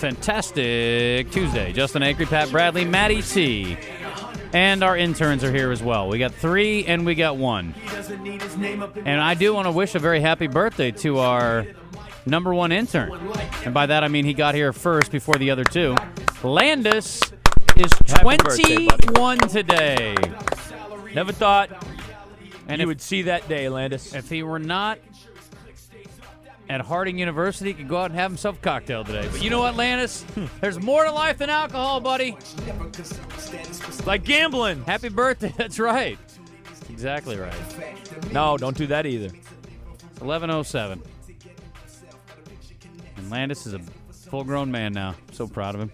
fantastic Tuesday. Justin Acri, Pat Bradley, Matty T. And our interns are here as well. We got 3 and we got 1. And I do want to wish a very happy birthday to our number 1 intern. And by that I mean he got here first before the other 2. Landis is 21 today. Never thought you would see that day, Landis. If he were not at Harding University, he could go out and have himself a cocktail today. But you know what, Landis? There's more to life than alcohol, buddy. Like gambling. Happy birthday. That's right. Exactly right. No, don't do that either. It's 11:07. And Landis is a full-grown man now. So proud of him.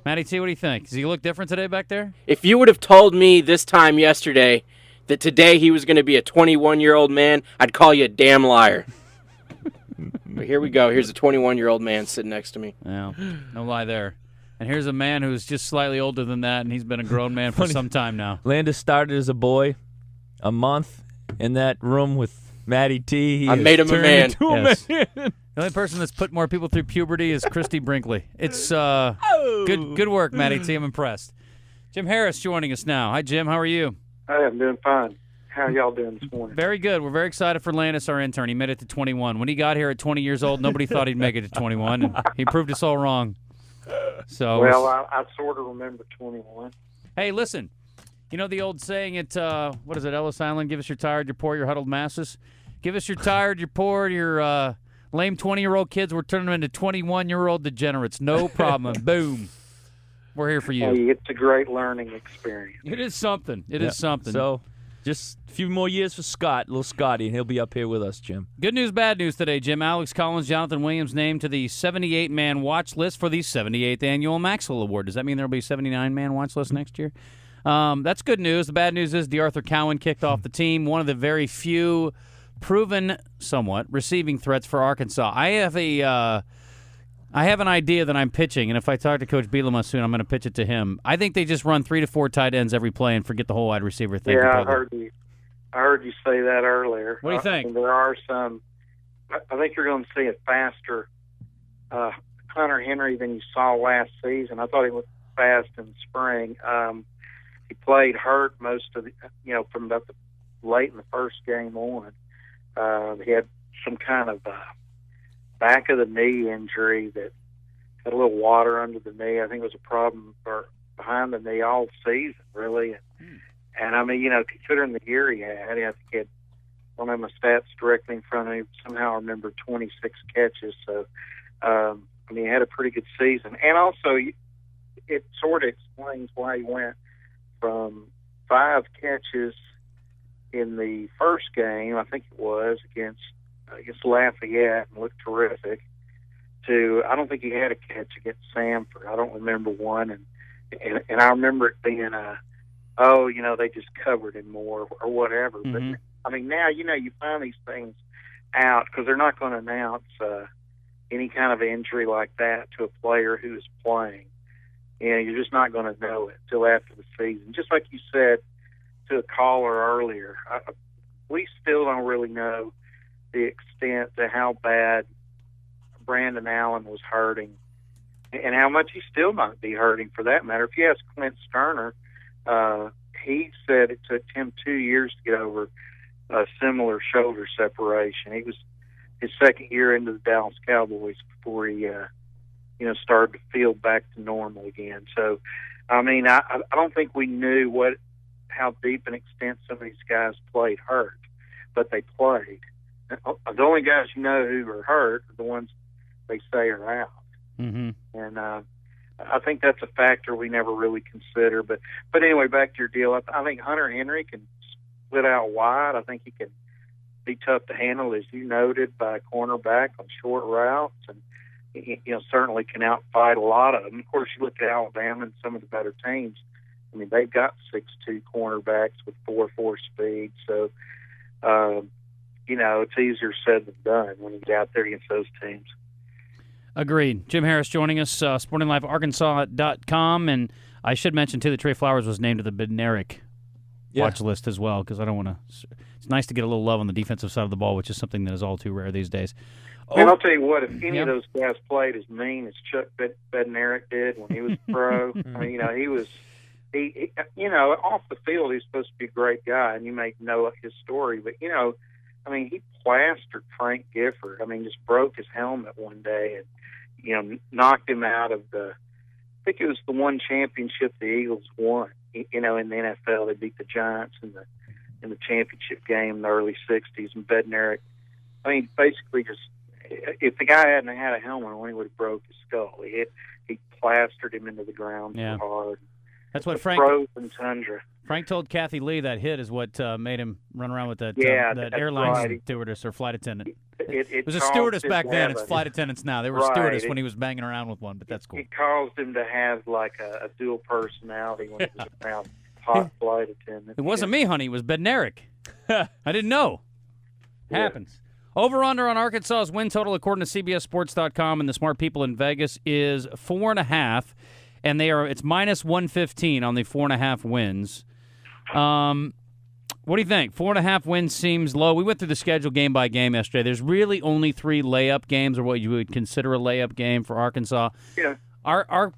Matty T, what do you think? Does he look different today back there? If you would have told me this time yesterday that today he was going to be a 21-year-old man, I'd call you a damn liar. But here we go. Here's a 21-year-old man sitting next to me. Yeah, no lie there. And here's a man who's just slightly older than that, and he's been a grown man for some time now. Landis started as a boy, a month in that room with Matty T. I made him a man. Yes. The only person that's put more people through puberty is Christy Brinkley. It's good work, Matty T. I'm impressed. Jim Harris joining us now. Hi, Jim. How are you? Hi, I'm doing fine. How are y'all doing this morning? Very good. We're very excited for Landis, our intern. He made it to 21. When he got here at 20 years old, nobody thought he'd make it to 21, and he proved us all wrong. So, well, I sort of remember 21. Hey, listen. You know the old saying at, what is it, Ellis Island? Give us your tired, your poor, your huddled masses. Give us your tired, your poor, your lame 20-year-old kids. We're turning them into 21-year-old degenerates. No problem. Boom. We're here for you. Hey, it's a great learning experience. It is something. It is something. So, just a few more years for Scott, little Scotty, and he'll be up here with us, Jim. Good news, bad news today, Jim. Alex Collins, Jonathan Williams named to the 78-man watch list for the 78th Annual Maxwell Award. Does that mean there will be a 79-man watch list next year? That's good news. The bad news is DeArthur Cowan kicked off the team, one of the very few proven, somewhat, receiving threats for Arkansas. I have an idea that I'm pitching, and if I talk to Coach Bielema soon, I'm going to pitch it to him. I think they just run 3 to 4 tight ends every play and forget the whole wide receiver thing. Yeah, I heard you say that earlier. What do you think? There are some. I think you're going to see a faster Hunter Henry than you saw last season. I thought he was fast in the spring. He played hurt most of the, from about the late in the first game on. He had some kind of back of the knee injury that had a little water under the knee. I think it was a problem for behind the knee all season, really. And I mean, considering the year he had, I think he had, I don't have my stats directly in front of me, somehow I remember 26 catches. So, he had a pretty good season. And also, it sort of explains why he went from 5 catches in the first game, I think it was, against Lafayette, and looked terrific, to I don't think he had a catch against Samford. I don't remember one. And I remember it being they just covered him more or whatever. Mm-hmm. But, I mean, now, you find these things out because they're not going to announce any kind of injury like that to a player who is playing. You're just not going to know it till after the season. Just like you said to a caller earlier, we still don't really know the extent to how bad Brandon Allen was hurting and how much he still might be hurting, for that matter. If you ask Clint Sterner, he said it took him 2 years to get over a similar shoulder separation. He was his second year into the Dallas Cowboys before he started to feel back to normal again. So, I mean, I don't think we knew how deep an extent some of these guys played hurt, but they played. The only guys who are hurt are the ones they say are out. Mm-hmm. And I think that's a factor we never really consider. But anyway, back to your deal. I think Hunter Henry can split out wide. I think he can be tough to handle, as you noted, by a cornerback on short routes, and certainly can outfight a lot of them. Of course, you look at Alabama and some of the better teams. I mean, they've got 6'2" cornerbacks with 4.4 speed. So, it's easier said than done when you get out there against those teams. Agreed. Jim Harris joining us, SportingLifeArkansas.com. And I should mention, too, that Trey Flowers was named to the Bednarik watch list as well, because I don't want to – it's nice to get a little love on the defensive side of the ball, which is something that is all too rare these days. And I'll tell you what, if any Yeah. of those guys played as mean as Chuck Bednarik did when he was pro, I mean, he off the field, he's supposed to be a great guy, and you may know his story, but, he plastered Frank Gifford. I mean, just broke his helmet one day and, knocked him out of I think it was the one championship the Eagles won. In the NFL, they beat the Giants in the championship game in the early 60s, and Bednarik, basically just, if the guy hadn't had a helmet on, he would have broke his skull. He plastered him into the ground so hard. That's what It's Frank frozen tundra. Frank told Kathy Lee that hit is what made him run around with that that's airline right. stewardess or flight attendant. It was a caused stewardess him back to then. have It's flight attendants now. They were Right. stewardess when he was banging around with one, but that's cool. It caused him to have like a dual personality when he was around hot flight attendant. It wasn't me, honey. It was Bednarik. I didn't know. Happens. Over-under on Arkansas's win total, according to CBSSports.com and the smart people in Vegas, is 4.5, and it's minus 115 on the 4.5 wins. What do you think? 4.5 wins seems low. We went through the schedule game by game yesterday. There's really only 3 layup games, or what you would consider a layup game for Arkansas. Yeah. I'm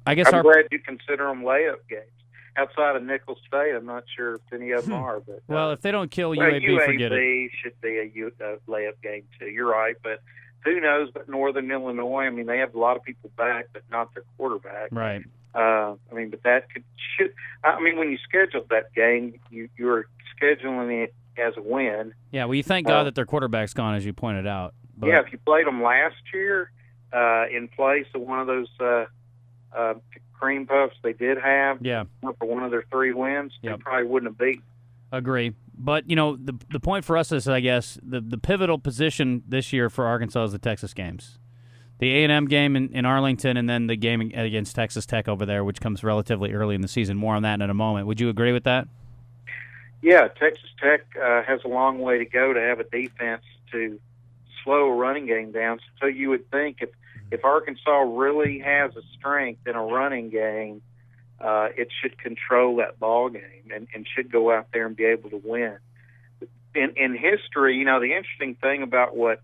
glad you consider them layup games. Outside of Nicholls State, I'm not sure if any of them are. But well, if they don't kill UAB, forget it. UAB should be a layup game too. You're right, but who knows? But Northern Illinois, they have a lot of people back, but not their quarterback. Right. But that should. When you scheduled that game, you're scheduling it as a win. Yeah. Well, you thank God that their quarterback's gone, as you pointed out. But, if you played them last year in place of one of those cream puffs they did have, for one of their 3 wins, they probably wouldn't have beat. Agree. But, the point for us is, I guess, the pivotal position this year for Arkansas is the Texas games. The A&M game in Arlington, and then the game against Texas Tech over there, which comes relatively early in the season. More on that in a moment. Would you agree with that? Yeah, Texas Tech has a long way to go to have a defense to slow a running game down. So you would think if Arkansas really has a strength in a running game, it should control that ball game and should go out there and be able to win. In history, the interesting thing about what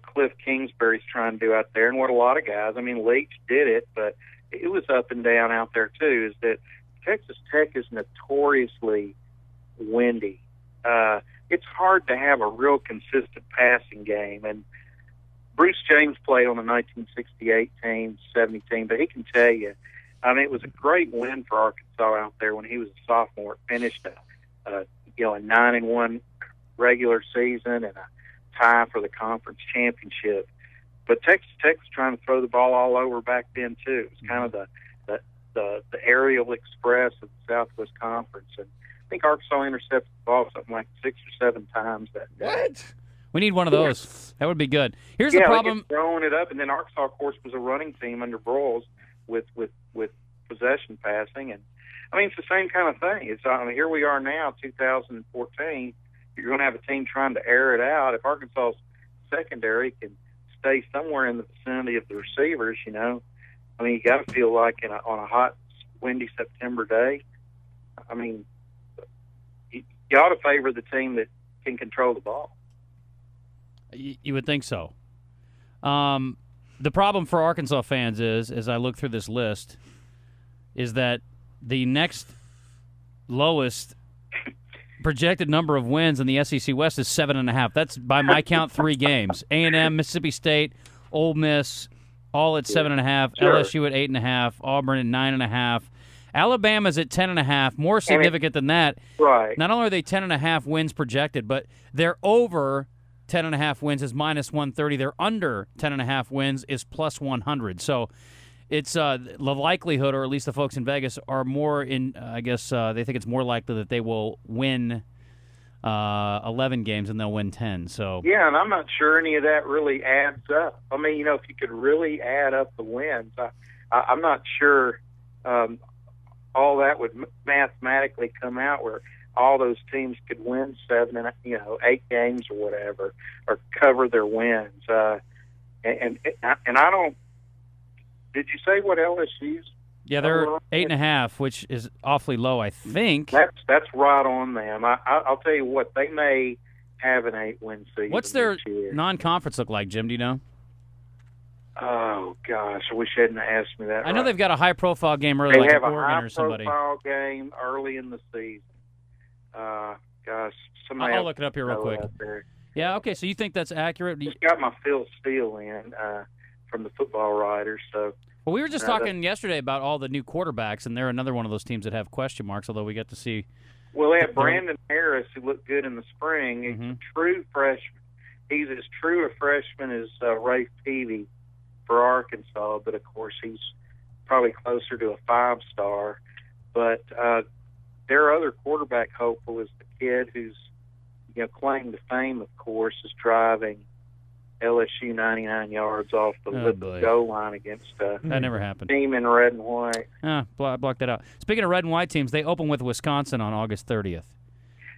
Cliff Kingsbury's trying to do out there, and what a lot of guys, Leach did it, but it was up and down out there too, is that Texas Tech is notoriously windy. It's hard to have a real consistent passing game, and Bruce James played on the 1968 team, 70 team, but he can tell you, it was a great win for Arkansas out there when he was a sophomore. It finished a 9-1 regular season and a tie for the conference championship. But Texas Tech was trying to throw the ball all over back then too. It was kind of the aerial express of the Southwest Conference, and I think Arkansas intercepted the ball something like 6 or 7 times that day. What? We need one of those. That would be good. Here's the problem. They kept throwing it up, and then Arkansas, of course, was a running team under Broyles with possession passing, and it's the same kind of thing. It's here we are now, 2014. You're going to have a team trying to air it out. If Arkansas's secondary can stay somewhere in the vicinity of the receivers, you got to feel like on a hot, windy September day. You ought to favor the team that can control the ball. You would think so. The problem for Arkansas fans is, as I look through this list, is that the next lowest projected number of wins in the SEC West is 7.5. That's, by my count, 3 games. A&M, Mississippi State, Ole Miss, all at 7.5. Sure. LSU at 8.5. Auburn at 9.5. Alabama's at 10.5. More significant than that. Right. Not only are they 10.5 wins projected, but they're over 10.5 wins is minus 130. They're under 10.5 wins is plus 100. So it's the likelihood, or at least the folks in Vegas, are more in, I guess they think it's more likely that they will win 11 games than they'll win 10. So yeah, and I'm not sure any of that really adds up. If you could really add up the wins, I'm not sure all that would mathematically come out where all those teams could win 7 and 8 games or whatever, or cover their wins. And I don't. Did you say what LSU's? yeah, they're 8.5, which is awfully low, I think. That's right on them. I'll tell you what, they may have an 8-win season. What's their this year. non-conference look like, Jim? Do you know? Oh gosh, I wish you hadn't asked me that. I know right. they've got a high-profile game early, They like have a Oregon or somebody. high-profile game early in the season. Gosh, somebody I'll else look it up here real know quick. out there. Yeah, okay, so you think that's accurate? Just got my Phil Steele in from the Football Writers. So Well, we were just No, talking yesterday about all the new quarterbacks, and they're another one of those teams that have question marks, although we got to see. well, they have Brandon Harris, who looked good in the spring. He's Mhm. a true freshman. He's as true a freshman as Rafe Peavy for Arkansas, but of course he's probably closer to a 5-star. But their other quarterback hopeful is the kid who's, claim to fame, of course, is driving LSU 99 yards off the lip of boy. the goal line against That never happened. team in red and white. Block that out. Speaking of red and white teams, they open with Wisconsin on August 30th.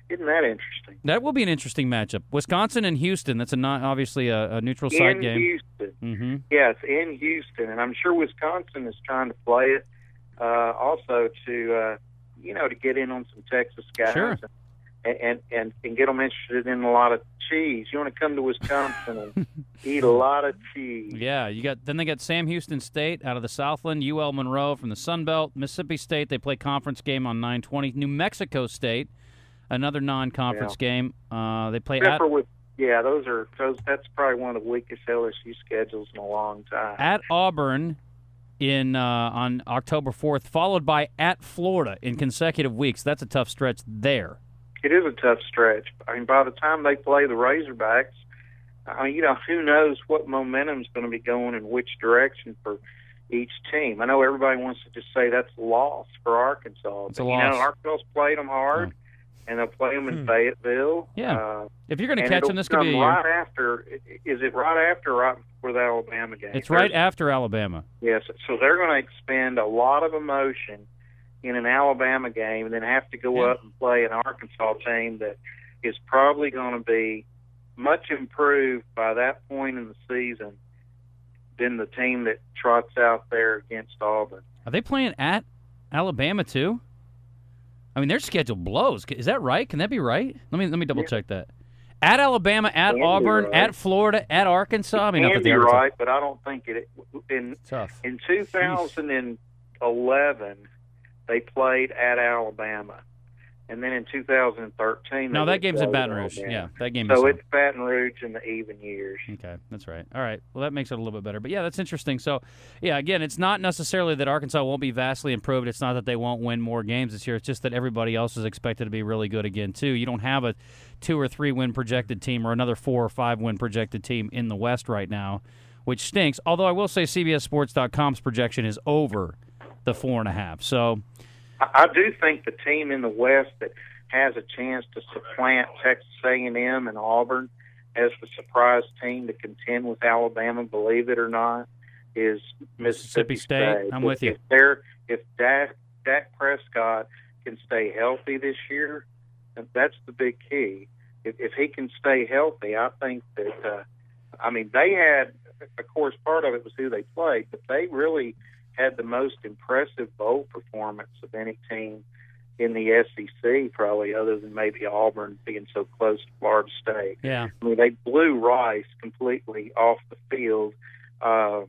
Isn't that interesting? That will be an interesting matchup. Wisconsin and Houston. That's obviously a neutral site In game. Houston. Mm-hmm. Yeah, it's in Houston, and I'm sure Wisconsin is trying to play it also to get in on some Texas guys. Sure. And get them interested in a lot of cheese. You want to come to Wisconsin and eat a lot of cheese. Yeah, then they got Sam Houston State out of the Southland, UL Monroe from the Sun Belt, Mississippi State. They play conference game on 9/20. New Mexico State, another non-conference game. They play Except at for that's probably one of the weakest LSU schedules in a long time. at Auburn on October 4th, followed by at Florida in consecutive weeks. That's a tough stretch there. It is a tough stretch. I mean, by the time they play the Razorbacks, who knows what momentum's going to be going in which direction for each team. I know everybody wants to just say that's a loss for Arkansas. It's a but, loss. Arkansas's played them hard, and they'll play them in Fayetteville. Yeah. If you're going to and catch them, it'll this could be a come year. right after. Is it right after or right before the Alabama game? It's right after Alabama. Yes. So they're going to expend a lot of emotion in an Alabama game and then have to go up and play an Arkansas team that is probably going to be much improved by that point in the season than the team that trots out there against Auburn. Are they playing at Alabama too? I mean, their schedule blows. Is that right? Can that be right? Let me double check that. At Alabama, at Auburn, right. at Florida, at Arkansas. I mean, not that Can the be Arkansas- right, but I don't think it. In Tough. in 2011, they played at Alabama, and then in 2013. No, they that game's in played Baton Rouge. Alabama. Yeah, that game So is. it's Baton Rouge in the even years. Okay, that's right. All right. Well, that makes it a little bit better. But, yeah, that's interesting. So, yeah, again, it's not necessarily that Arkansas won't be vastly improved. It's not that they won't win more games this year. It's just that everybody else is expected to be really good again, too. You don't have a 2 or 3 win projected team or another 4 or 5 win projected team in the West right now, which stinks. Although I will say CBSSports.com's projection is over the 4.5. So, I do think the team in the West that has a chance to supplant Texas A&M and Auburn as the surprise team to contend with Alabama, believe it or not, is Mississippi State. I'm with you. If Dak Prescott can stay healthy this year, that's the big key. If he can stay healthy, I think that they had, of course, part of it was who they played, but they really had the most impressive bowl performance of any team in the SEC, probably, other than maybe Auburn being so close to Florida State. yeah. I mean, they blew Rice completely off the field. I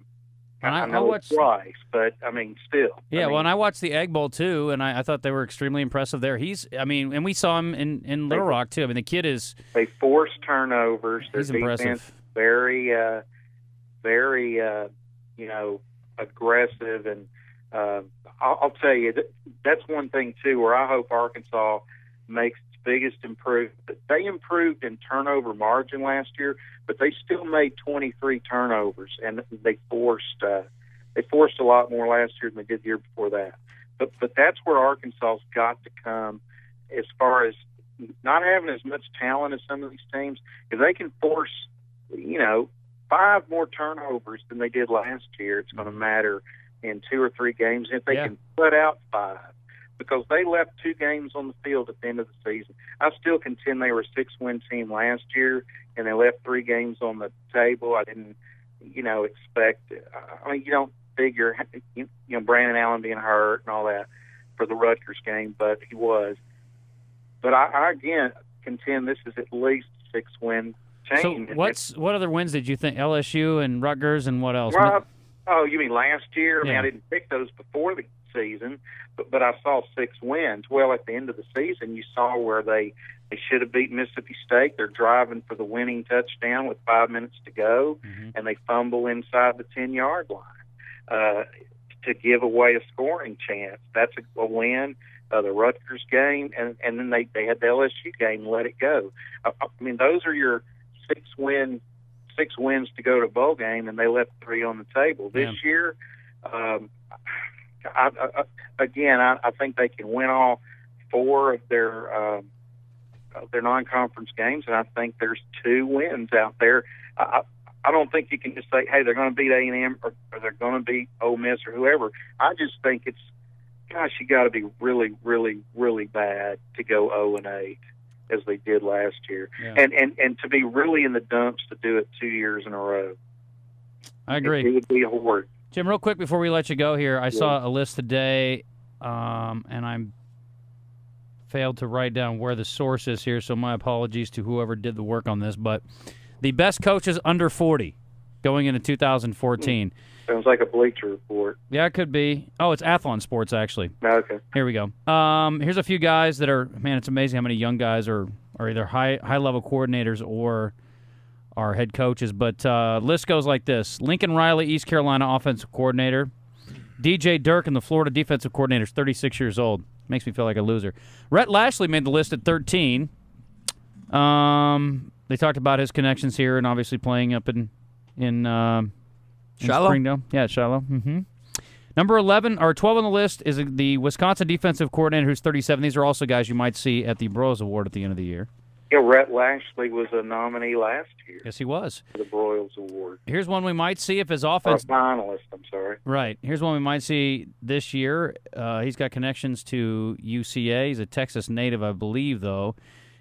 know it's Rice, but, still. Yeah, and I watched the Egg Bowl, too, and I thought they were extremely impressive there. And we saw him in Little Rock, too. I mean, the kid is... They force turnovers. He's Their impressive. defense very, very, aggressive. And I'll tell you, that's one thing, too, where I hope Arkansas makes its biggest improvement. They improved in turnover margin last year, but they still made 23 turnovers, and they forced a lot more last year than they did the year before that. But that's where Arkansas's got to come as far as not having as much talent as some of these teams. If they can force, 5 more turnovers than they did last year, it's going to matter in 2 or 3 games. If they can put out 5, because they left 2 games on the field at the end of the season. I still contend they were a 6-win team last year, and they left 3 games on the table. I didn't, expect. You don't figure, Brandon Allen being hurt and all that for the Rutgers game, but he was. But I again contend this is at least 6-win So chain. what other wins did you think? LSU and Rutgers and what else? Well, oh, you mean last year? I mean, Yeah. I didn't pick those before the season, but I saw 6 wins. Well, at the end of the season, you saw where they should have beaten Mississippi State. They're driving for the winning touchdown with 5 minutes to go, and they fumble inside the 10-yard line to give away a scoring chance. That's a win. The Rutgers game, and then they had the LSU game and let it go. I mean, those are your 6 wins to go to a bowl game, and they left 3 on the table. This year, I think they can win all 4 of their non-conference games, and I think there's 2 wins out there. I don't think you can just say, hey, they're going to beat A&M or they're going to beat Ole Miss or whoever. I just think it's, gosh, you got to be really, really, really bad to go 0-8 as they did last year, and to be really in the dumps to do it 2 years in a row. I agree. It would be horrid. Jim, real quick before we let you go here, I saw a list today, and I failed to write down where the source is here, so my apologies to whoever did the work on this, but the best coaches under 40 going into 2014. Sounds like a Bleacher Report. Yeah, it could be. Oh, it's Athlon Sports, actually. Okay. Here we go. Here's a few guys that are, man, it's amazing how many young guys are either high-level coordinators or are head coaches. But list goes like this. Lincoln Riley, East Carolina offensive coordinator. DJ Durkin, the Florida defensive coordinator, is 36 years old. Makes me feel like a loser. Rhett Lashley made the list at 13. They talked about his connections here and obviously playing up in Shiloh? Springdale. Yeah, Shiloh. Mm-hmm. Number 11 or 12 on the list is the Wisconsin defensive coordinator, who's 37. These are also guys you might see at the Broyles Award at the end of the year. Yeah, Rhett Lashley was a nominee last year Yes, he was. for the Broyles Award. Here's one we might see if his Or a offense. finalist, I'm sorry. Right. Here's one we might see this year. He's got connections to UCA. He's a Texas native, I believe, though.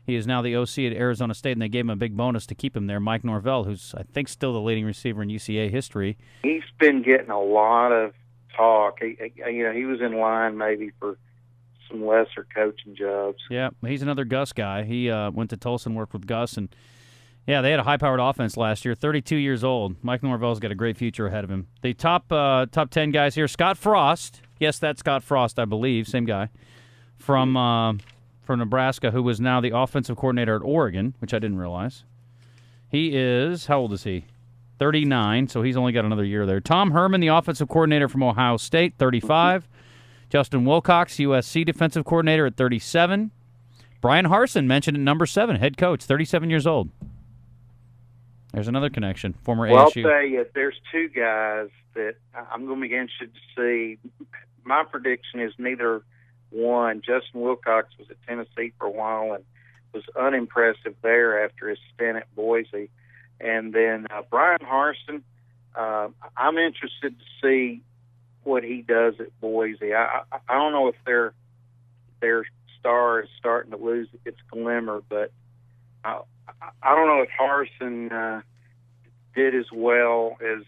He is now the OC at Arizona State, and they gave him a big bonus to keep him there. Mike Norvell, who's, I think, still the leading receiver in UCA history. He's been getting a lot of talk. He was in line maybe for some lesser coaching jobs. Yeah, he's another Gus guy. He went to Tulsa and worked with Gus, and yeah, they had a high-powered offense last year. 32 years old. Mike Norvell's got a great future ahead of him. The top 10 guys here: Scott Frost. Yes, that's Scott Frost, I believe, same guy from Nebraska, who was now the offensive coordinator at Oregon, which I didn't realize. He is, how old is he? 39, so he's only got another year there. Tom Herman, the offensive coordinator from Ohio State, 35. Justin Wilcox, USC defensive coordinator at 37. Brian Harsin, mentioned at number 7, head coach, 37 years old. There's another connection, former Well, ASU. I'll tell you, there's 2 guys that I'm going to be interested to see. My prediction is neither one. Justin Wilcox was at Tennessee for a while and was unimpressive there after his stint at Boise. And then Brian Harsin, I'm interested to see what he does at Boise. I don't know if their star is starting to lose its glimmer, but I don't know if Harsin did as well as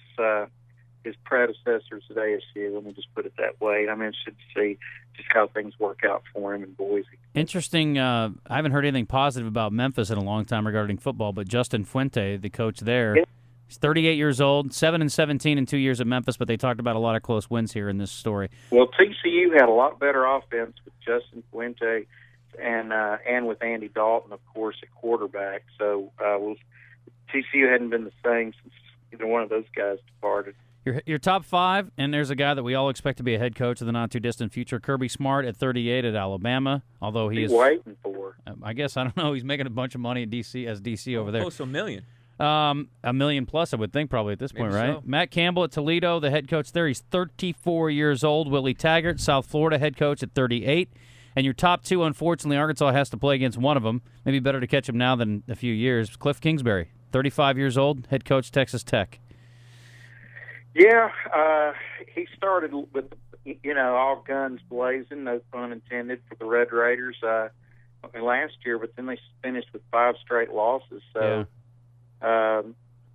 his predecessors at ASU. Let me just put it that way. I'm interested to see just how things work out for him in Boise. Interesting. I haven't heard anything positive about Memphis in a long time regarding football, but Justin Fuente, the coach there, he's 38 years old, 7-17 in 2 years at Memphis, but they talked about a lot of close wins here in this story. Well, TCU had a lot better offense with Justin Fuente and with Andy Dalton, of course, at quarterback. So TCU hadn't been the same since either one of those guys departed. Your top 5, and there's a guy that we all expect to be a head coach in the not-too-distant future, Kirby Smart at 38 at Alabama, although he is waiting for. I guess, I don't know, he's making a bunch of money at DC over there. Close to $1 million. $1 million plus, I would think, probably at this point, Maybe right? so. Matt Campbell at Toledo, the head coach there. He's 34 years old. Willie Taggart, South Florida head coach at 38. And your top 2, unfortunately, Arkansas has to play against one of them. Maybe better to catch him now than a few years. Cliff Kingsbury, 35 years old, head coach, Texas Tech. Yeah, he started with, all guns blazing, no pun intended, for the Red Raiders last year, but then they finished with 5 straight losses. So,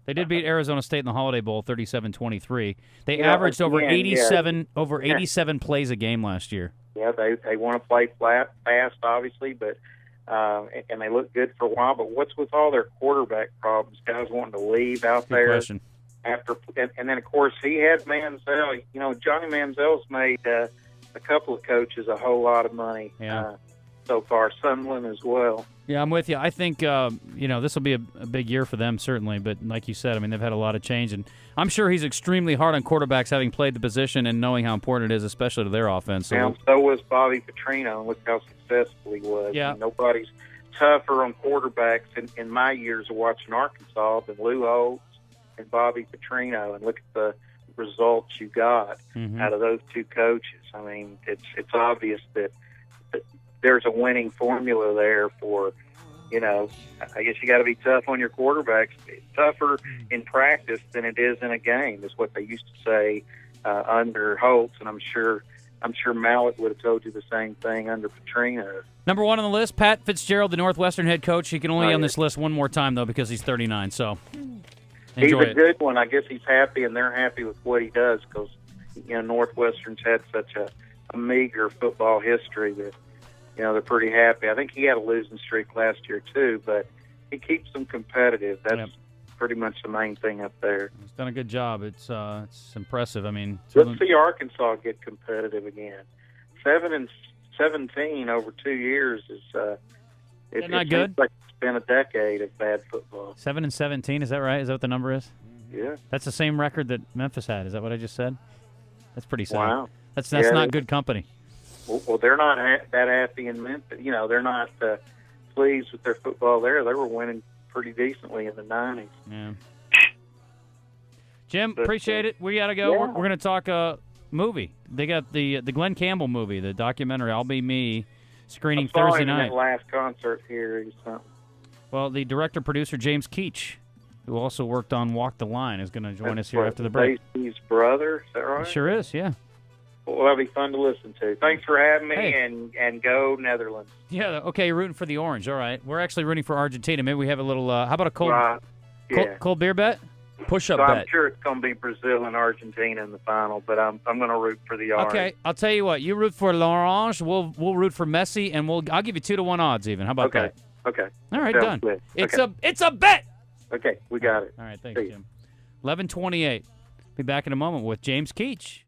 They did beat Arizona State in the Holiday Bowl 37-23. They Yeah, averaged over again, 87 plays a game last year. yeah, they want to play fast, obviously, but and they looked good for a while. But what's with all their quarterback problems? Guys wanting to leave out Good there question. after, and then of course he had Manziel. You know, Johnny Manziel's made a couple of coaches a whole lot of money so far. Sunderland as well. Yeah, I'm with you. I think this will be a big year for them, certainly. But like you said, I mean, they've had a lot of change, and I'm sure he's extremely hard on quarterbacks, having played the position and knowing how important it is, especially to their offense. So was Bobby Petrino, and look how successful he was. Yeah. And nobody's tougher on quarterbacks in my years of watching Arkansas than Lou Holtz and Bobby Petrino, and look at the results you got out of those two coaches. I mean, it's obvious that there's a winning formula there for, I guess you got to be tough on your quarterbacks. It's tougher in practice than it is in a game, is what they used to say under Holtz, and I'm sure Mallett would have told you the same thing under Petrino. Number 1 on the list, Pat Fitzgerald, the Northwestern head coach. He can only on this list one more time, though, because he's 39, so enjoy He's a good one. I guess he's happy, and they're happy with what he does because, Northwestern's had such a meager football history that, they're pretty happy. I think he had a losing streak last year, too, but he keeps them competitive. That's pretty much the main thing up there. He's done a good job. It's impressive. I mean, let's see Arkansas get competitive again. 7-17 over 2 years is it's not good. Like it's been a decade of bad football. 7-17, is that right? Is that what the number is? Yeah. That's the same record that Memphis had. Is that what I just said? That's pretty sad. Wow. That's not good company. Well, they're not that happy in Memphis. They're not pleased with their football there. They were winning pretty decently in the 90s. Yeah. Jim, appreciate it. We got to go. Yeah. We're going to talk movie. They got the Glenn Campbell movie, the documentary, I'll Be Me, screening Thursday night. That last concert here. Well, the director-producer James Keach, who also worked on Walk the Line, is going to join us here after the break. His brother, is that right? It sure is, yeah. Well, that'll be fun to listen to. Thanks for having me, and go Netherlands. Yeah, okay, you're rooting for the Orange. All right. We're actually rooting for Argentina. Maybe we have a little, how about a cold beer bet? Push-up bet. bet. I'm sure it's going to be Brazil and Argentina in the final, but I'm going to root for the Orange. Okay, I'll tell you what. You root for L'Orange. We'll root for Messi, and I'll give you 2-1 odds even. How about that? Okay. All right, Sounds done. good. It's a bet. Okay, we got it. All right, thanks, Jim. 11:28. Be back in a moment with James Keach.